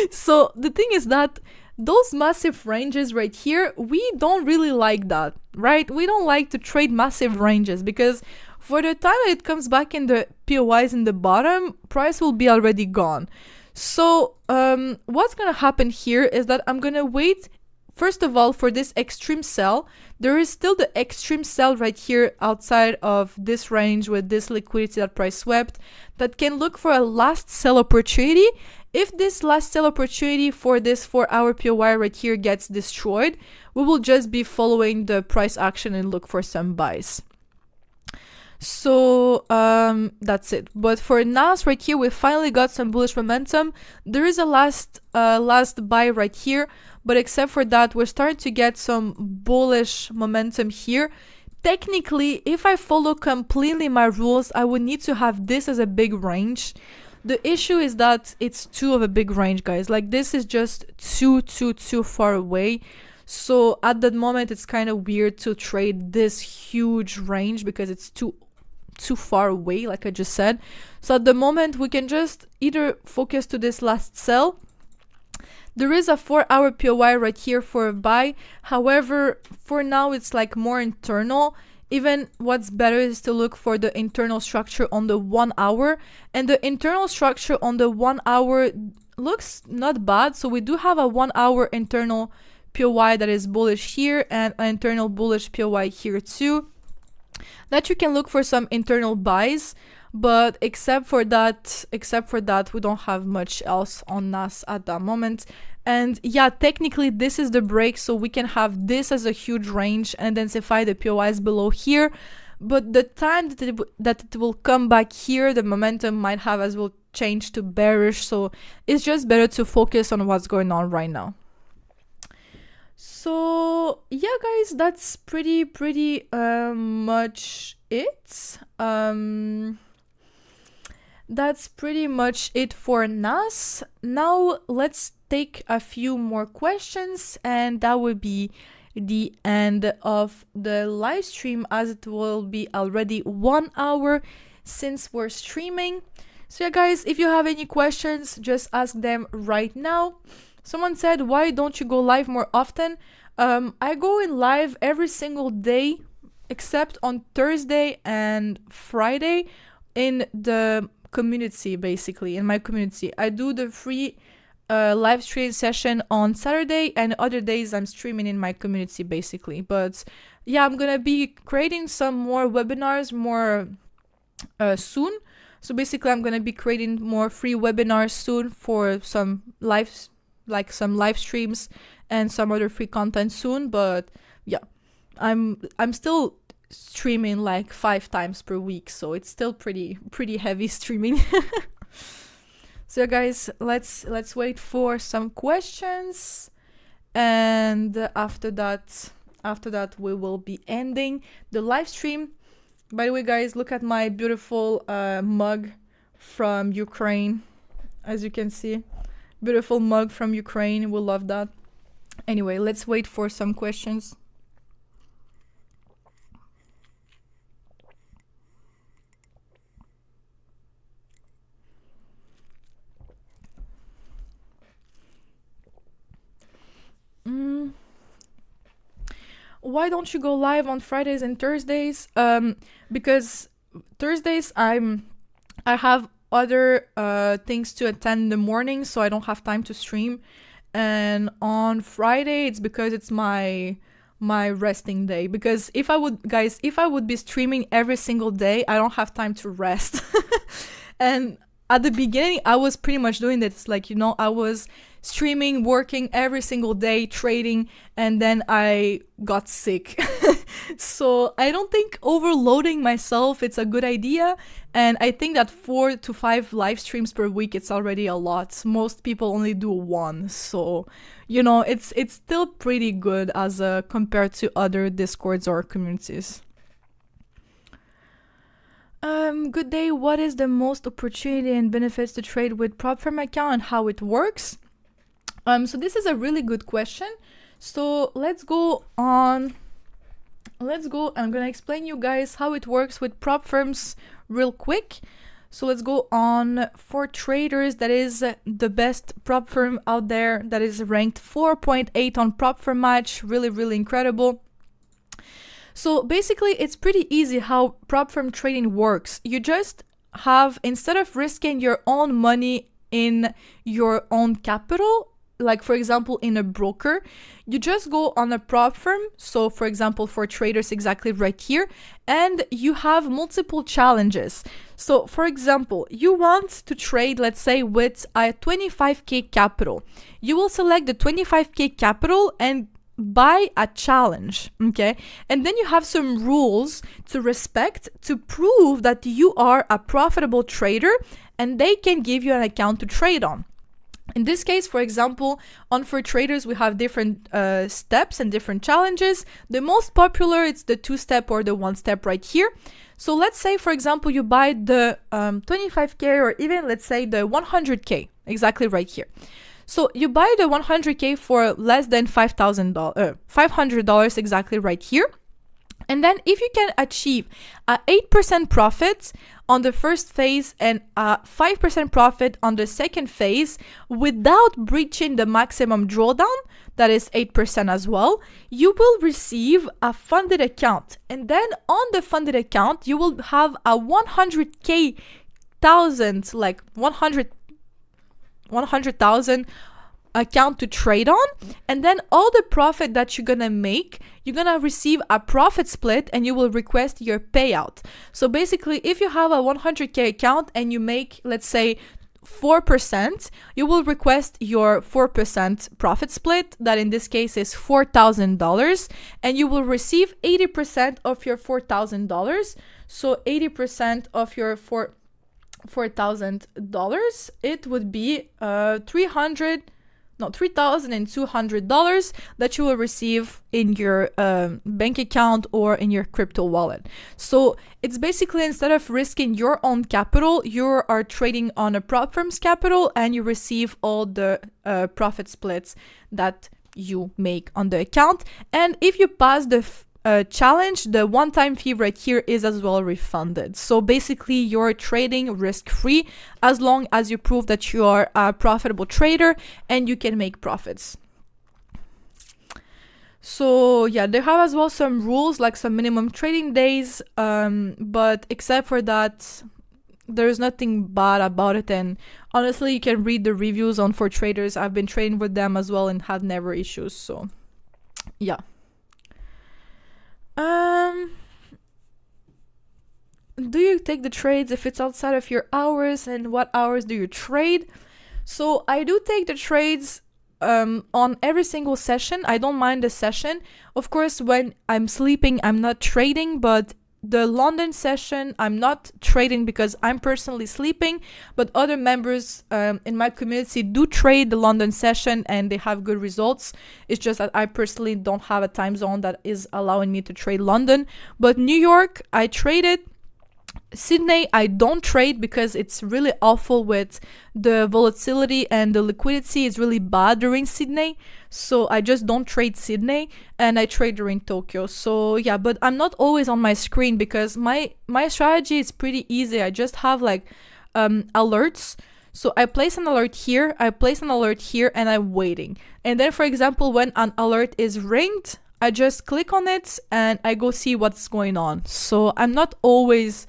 S1: So the thing is that those massive ranges right here, we don't really like that, right? We don't like to trade massive ranges, because for the time that it comes back in the POIs in the bottom, price will be already gone. So what's gonna happen here is that I'm gonna wait, first of all, for this extreme sell. There is still the extreme sell right here outside of this range with this liquidity that price swept, that can look for a last sell opportunity. If this last sell opportunity for this 4-hour POI right here gets destroyed, we will just be following the price action and look for some buys. So that's it. But for NAS right here, we finally got some bullish momentum. There is a last buy right here, but except for that, we're starting to get some bullish momentum here. Technically, if I follow completely my rules, I would need to have this as a big range. The issue is that it's too of a big range, guys. Like, this is just too far away. So at that moment, it's kind of weird to trade this huge range because it's too far away, like I just said. So at the moment, we can just either focus to this last sell. There is a 4-hour POI right here for a buy. However, for now, it's like more internal. Even what's better is to look for the internal structure on the 1 hour. And the internal structure on the 1 hour looks not bad. So we do have a 1 hour internal POI that is bullish here, and an internal bullish POI here too, that you can look for some internal buys. But except for that, we don't have much else on NAS at that moment. And yeah, technically this is the break, so we can have this as a huge range and densify the POIs below here. But the time that it will come back here, the momentum might have as well change to bearish. So it's just better to focus on what's going on right now. So yeah, guys, that's pretty much it. That's pretty much it for NAS. Now let's take a few more questions, and that would be the end of the live stream, as it will be already 1 hour since we're streaming. So yeah, guys, if you have any questions, just ask them right now. Someone said, why don't you go live more often? I go in live every single day except on Thursday and Friday in the community, basically in my community. I do the free live stream session on Saturday, and other days I'm streaming in my community, basically. But yeah, I'm gonna be creating some more webinars more soon. So basically I'm gonna be creating more free webinars soon for some live streams and some other free content soon. But yeah, I'm still streaming like 5 times per week, so it's still pretty heavy streaming. So guys, let's wait for some questions, and after that we will be ending the live stream. By the way, guys, look at my beautiful mug from Ukraine. As you can see, beautiful mug from Ukraine. We love that. Anyway, let's wait for some questions. Why don't you go live on Fridays and Thursdays? Because Thursdays I have other things to attend in the morning, so I don't have time to stream. And on Friday, it's because it's my resting day. Because if I would be streaming every single day, I don't have time to rest. And at the beginning, I was pretty much doing this, like, you know, I was streaming, working every single day, trading, and then I got sick. So I don't think overloading myself, it's a good idea. And I think that 4 to 5 live streams per week, it's already a lot. Most people only do 1. So, you know, it's still pretty good as compared to other Discords or communities. Good day. What is the most opportunity and benefits to trade with Propfirm account and how it works? So this is a really good question. So let's go. I'm gonna explain you guys how it works with Propfirms real quick. So let's go on for traders. That is the best Propfirm out there. That is ranked 4.8 on Propfirm Match. Really incredible. So basically, it's pretty easy how Propfirm trading works. You just have, instead of risking your own money in your own capital, like for example in a broker, you just go on a Propfirm. So for example, for traders, exactly right here, and you have multiple challenges. So for example, you want to trade, let's say, with a 25k capital. You will select the 25k capital and buy a challenge, okay? And then you have some rules to respect to prove that you are a profitable trader, and they can give you an account to trade on. In this case, for example, on For Traders, we have different steps and different challenges. The most popular, it's the 2-step or the 1-step right here. So let's say, for example, you buy the 25k or even let's say the 100k, exactly right here. So you buy the 100k for less than $500 exactly right here. And then if you can achieve a 8% profit on the first phase and a 5% profit on the second phase without breaching the maximum drawdown, that is 8% as well, you will receive a funded account. And then on the funded account, you will have a 100,000, like 100,000 account to trade on. And then all the profit that you're gonna make, you're gonna receive a profit split and you will request your payout. So basically, if you have a 100k account and you make, let's say, 4%, you will request your 4% profit split, that in this case is $4,000, and you will receive 80% of your $4,000. So 80% of your $4,000, it would be $3,200 that you will receive in your bank account or in your crypto wallet. So it's basically, instead of risking your own capital, you are trading on a Propfirm's capital and you receive all the profit splits that you make on the account. And if you pass the challenge, the one-time fee right here is as well refunded. So basically you're trading risk-free as long as you prove that you are a profitable trader and you can make profits. So yeah, they have as well some rules, like some minimum trading days, but except for that, there's nothing bad about it. And honestly, you can read the reviews on For Traders. I've been trading with them as well and had never issues. So yeah. Do you take the trades if it's outside of your hours, and what hours do you trade? So I do take the trades on every single session. I don't mind the session. Of course, when I'm sleeping, I'm not trading, but the London session, I'm not trading because I'm personally sleeping, but other members in my community do trade the London session and they have good results. It's just that I personally don't have a time zone that is allowing me to trade London. But New York, I traded. Sydney, I don't trade because it's really awful with the volatility, and the liquidity is really bad during Sydney. So I just don't trade Sydney, and I trade during Tokyo. So yeah, but I'm not always on my screen because my strategy is pretty easy. I just have like alerts. So I place an alert here, I place an alert here, and I'm waiting. And then, for example, when an alert is ringed, I just click on it and I go see what's going on. So I'm not always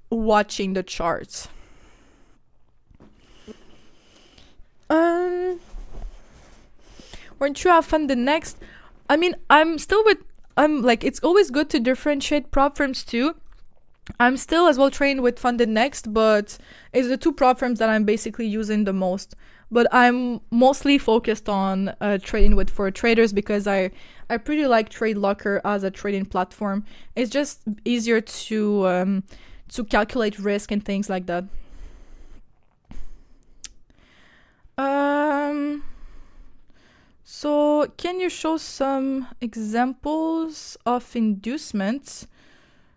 S1: watching the charts. Weren't you have fun the next? I mean, I'm like, it's always good to differentiate Propfirms too. I'm still as well trained with Funded Next, but it's the two Propfirms that I'm basically using the most. But I'm mostly focused on trading with For Traders because I pretty like Trade Locker as a trading platform. It's just easier to calculate risk and things like that. So can you show some examples of inducements?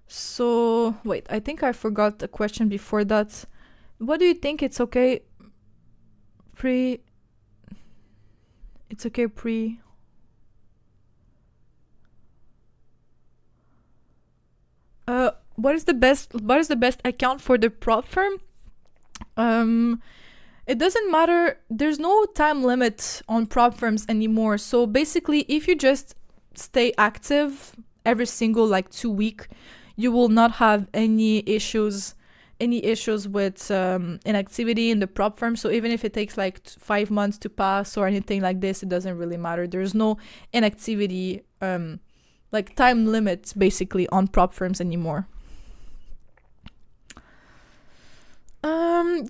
S1: So wait, I think I forgot the question before that. What do you think? It's okay what is the best account for the Propfirm? It doesn't matter. There's no time limit on Propfirms anymore. So basically, if you just stay active every single like 2 week, you will not have any issues with inactivity in the Propfirm. So even if it takes like 5 months to pass or anything like this, it doesn't really matter. There's no inactivity like time limit basically on Propfirms anymore.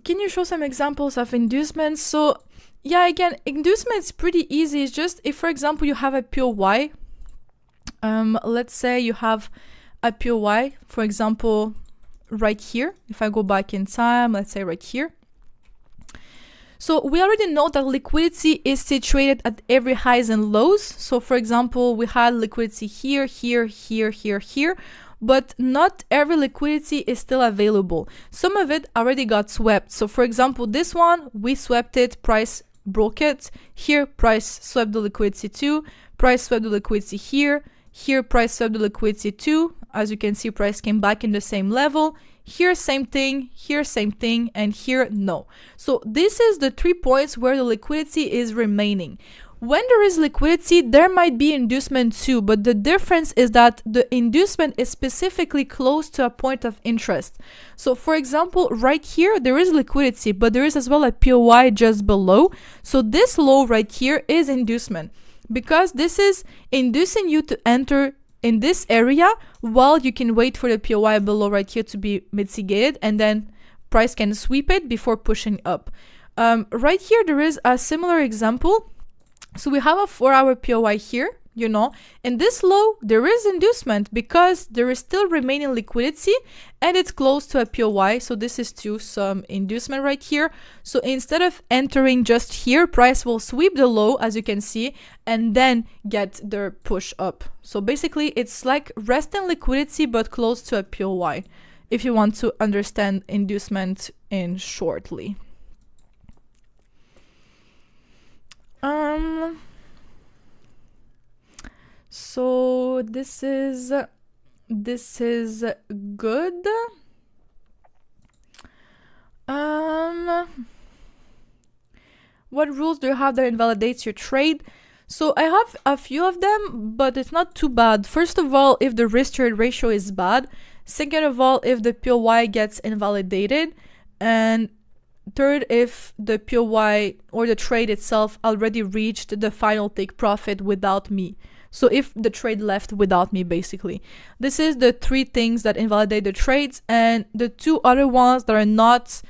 S1: Can you show some examples of inducements? So yeah, again, inducement is pretty easy. It's just if, for example, you have a POY, let's say you have a POY, for example, right here. If I go back in time, let's say right here. So we already know that liquidity is situated at every highs and lows. So for example, we had liquidity here, here, here, here, here, but not every liquidity is still available. Some of it already got swept. So for example, this one, we swept it, price broke it. Here, price swept the liquidity too. Price swept the liquidity here. Here, price swept the liquidity too. As you can see, price came back in the same level. Here, same thing, here, same thing, and here, no. So this is the 3 points where the liquidity is remaining. When there is liquidity, there might be inducement too, but the difference is that the inducement is specifically close to a point of interest. So for example, right here, there is liquidity, but there is as well a POY just below. So this low right here is inducement, because this is inducing you to enter in this area while you can wait for the POY below right here to be mitigated, and then price can sweep it before pushing up. Right here, there is a similar example. So we have a 4-hour POY here, you know, and this low, there is inducement because there is still remaining liquidity and it's close to a POY. So this is too some inducement right here. So instead of entering just here, price will sweep the low, as you can see, and then get the push up. So basically it's like resting liquidity, but close to a POY, if you want to understand inducement in shortly. So this is good. What rules do you have that invalidates your trade? So I have a few of them, but it's not too bad. First of all, if the risk trade ratio is bad. Second of all, if the POY gets invalidated. And third, if the POY or the trade itself already reached the final take profit without me. So if the trade left without me, basically. This is the three things that invalidate the trades. And the two other ones that are not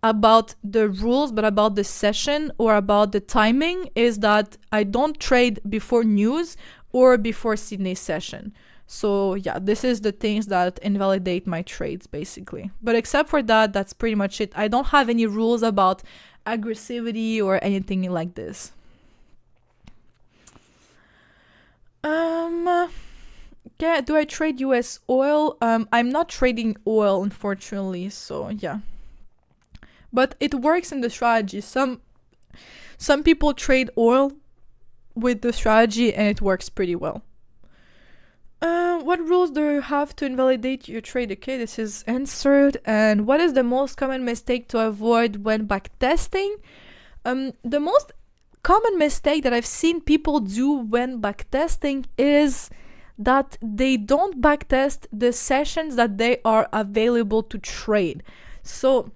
S1: about the rules but about the session or about the timing is that I don't trade before news or before Sydney session. So yeah, this is the things that invalidate my trades basically. But except for that, that's pretty much it. I don't have any rules about aggressivity or anything like this. Yeah, do I trade US oil? I'm not trading oil, unfortunately, so yeah. But it works in the strategy. Some people trade oil with the strategy and it works pretty well. What rules do you have to invalidate your trade? Okay, this is answered. And what is the most common mistake to avoid when backtesting? The most common mistake that I've seen people do when backtesting is that they don't backtest the sessions that they are available to trade. So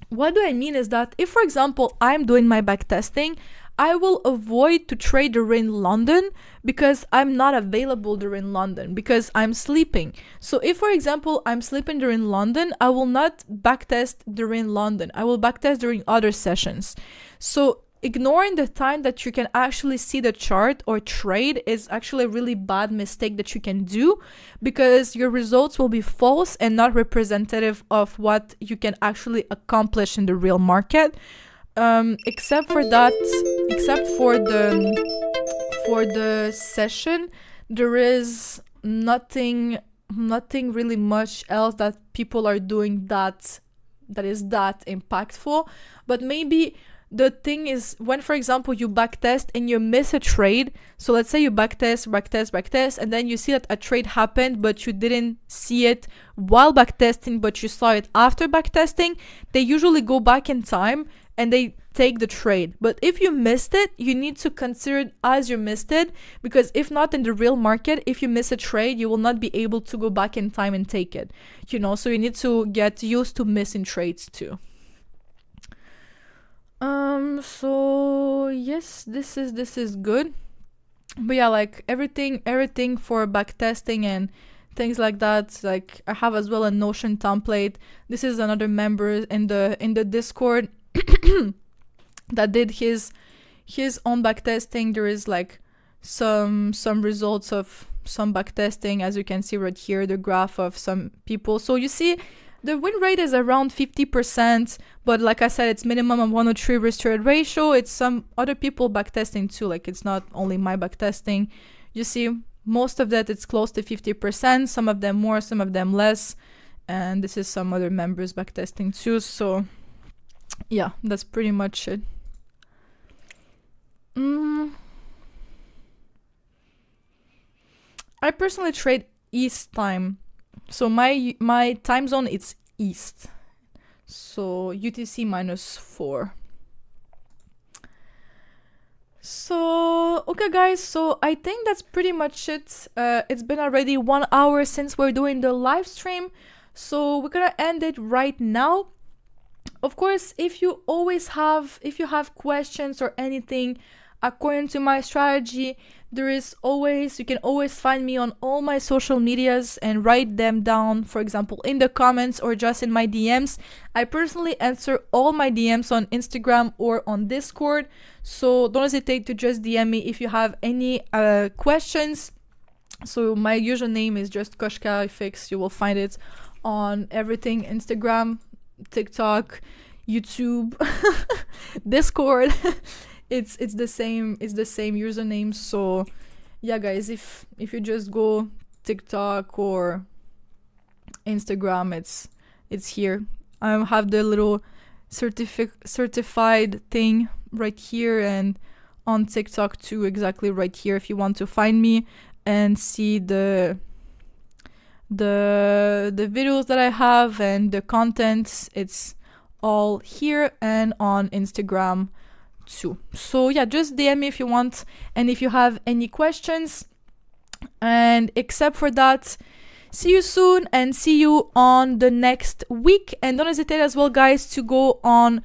S1: what do I mean is that if, for example, I'm doing my backtesting, I will avoid to trade during London because I'm not available during London because I'm sleeping. So if, for example, I'm sleeping during London, I will not backtest during London. I will backtest during other sessions. So ignoring the time that you can actually see the chart or trade is actually a really bad mistake that you can do because your results will be false and not representative of what you can actually accomplish in the real market. Except for the session, there is nothing really much else that people are doing that is that impactful. But maybe the thing is when, for example, you backtest and you miss a trade. So let's say you backtest, and then you see that a trade happened, but you didn't see it while backtesting, but you saw it after backtesting. They usually go back in time and they take the trade. But if you missed it, you need to consider it as you missed it, because if not, in the real market, if you miss a trade, you will not be able to go back in time and take it. So you need to get used to missing trades too. So yes, this is good. But yeah, like everything for backtesting and things like that, like I have as well a Notion template. This is another member in the Discord that did his own backtesting. There is like some results of some backtesting, as you can see right here, the graph of some people. So you see the win rate is around 50%, but like I said, it's minimum of 103 risk trade ratio. It's some other people backtesting too, like it's not only my backtesting. You see, most of that, it's close to 50%, some of them more, some of them less. And this is some other members backtesting too. So yeah, that's pretty much it. I personally trade East time. So my time zone, it's East. So UTC -4. So, okay guys, so I think that's pretty much it. It's been already 1 hour since we're doing the live stream. So we're gonna end it right now. Of course, if you have questions or anything according to my strategy, you can always find me on all my social medias and write them down, for example, in the comments or just in my DMs. I personally answer all my DMs on Instagram or on Discord, so don't hesitate to just DM me if you have any questions. So my username is just KoshKah's. You will find it on everything: Instagram, TikTok, YouTube, Discord. It's the same username. So yeah guys, if you just go TikTok or Instagram, it's here. I have the little certified thing right here, and on TikTok too, exactly right here if you want to find me and see the videos that I have and the contents. It's all here, and on Instagram too. So yeah, just DM me if you want and if you have any questions. And except for that, see you soon and see you on the next week. And don't hesitate as well, guys, to go on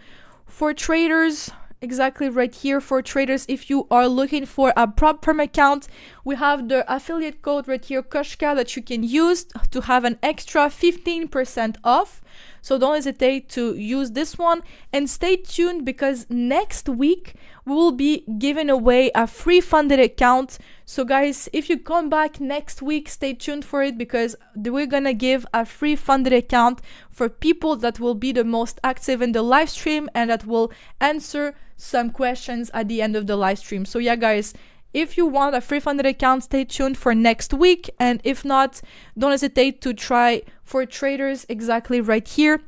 S1: For Traders, exactly right here, For Traders. If you are looking for a Propfirm account, we have the affiliate code right here, KoshKah's, that you can use to have an extra 15% off. So don't hesitate to use this one, and stay tuned because next week we will be giving away a free funded account. So guys, if you come back next week, stay tuned for it because we're gonna give a free funded account for people that will be the most active in the live stream and that will answer some questions at the end of the live stream. So yeah, guys, if you want a free funded account, stay tuned for next week. And if not, don't hesitate to try For Traders, exactly right here.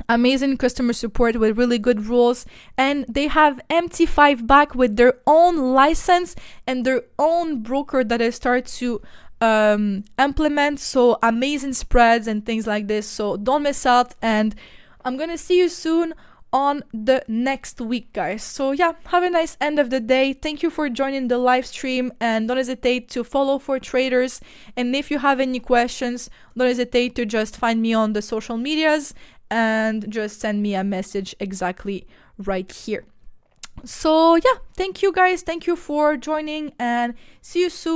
S1: Amazing customer support with really good rules, and they have MT5 back with their own license and their own broker that they start to implement. So amazing spreads and things like this. So don't miss out, and I'm gonna see you soon on the next week, guys. So yeah, have a nice end of the day. Thank you for joining the live stream, and don't hesitate to follow For Traders. And if you have any questions, don't hesitate to just find me on the social medias and just send me a message exactly right here. So yeah, thank you guys, thank you for joining, and see you soon.